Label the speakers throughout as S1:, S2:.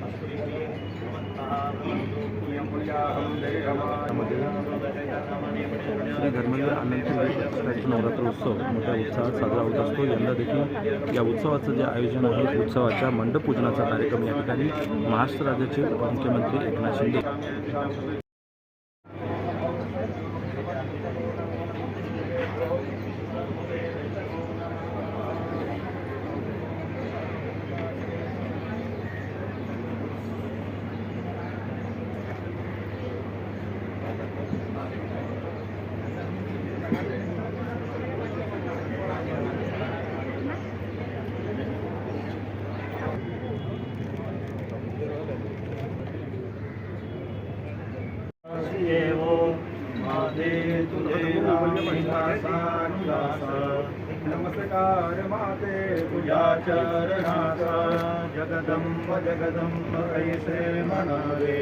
S1: श्री धर्मेंद्र आनंद नवरात्र उत्सव मोठ्या उत्साहात साजरा होत असतो। यंदा देखील या उत्सवाचं जे आयोजन आहे, उत्सवाच्या मंडपूजनाचा कार्यक्रम या ठिकाणी महाराष्ट्र राज्याचे उपमुख्यमंत्री एकनाथ शिंदे
S2: नमस्कार माते तुझ्या चरणाचा जगदंब जगदंब ऐसे म्हणावे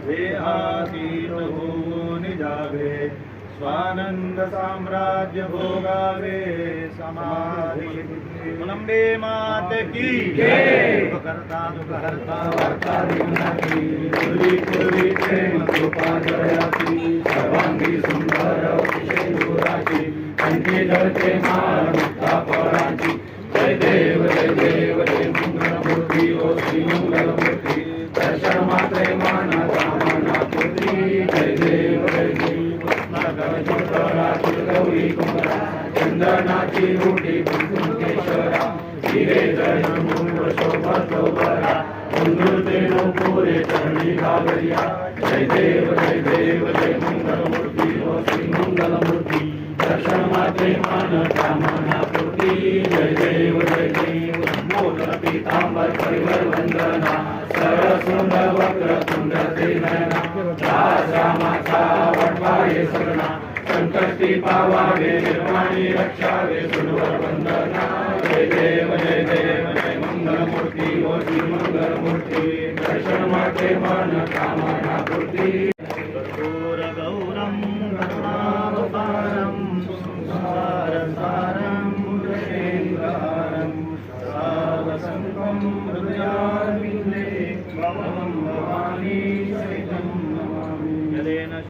S2: देहातीत होऊन जावे स्वानंद साम्राज्य भोगावे समाधी मुलंबे मात की जय करता दुखहर्ता वार्ता विघ्नाची पूर्वी पूर्वी प्रेम कृपा जयाची सर्वांगी सुंदर अतिशय दुराची कंठी धरते माळ मुक्ता पराची जय देव जय मंगलमूर्ती ओ श्री मंगलमूर्ती दर्शन मात्रे माना कामना पूर्ती जय देव गौरी कुमारा चंदनाची रूढी कुंकेश्वरा हिरे जय शोभा शोभरा कुंदुरते पुरे चरणी घागरिया जय देव जय मंगलमूर्ती ओ श्री मंगलमूर्ती दर्शन मात्रे मान कामना पूर्ती जय देव मोदर पीतांबर परिवर वंदना सरसुंदर वक्र तुंड ते नयना रामाचा वटवाये सगना संकष्टी पावावे निर्वाणी रक्षावे सुरवर वंदना जय देव जय मंगलमूर्ती ओ श्री मंगलमूर्ती दर्शन मात्रे मान कामना पूर्ती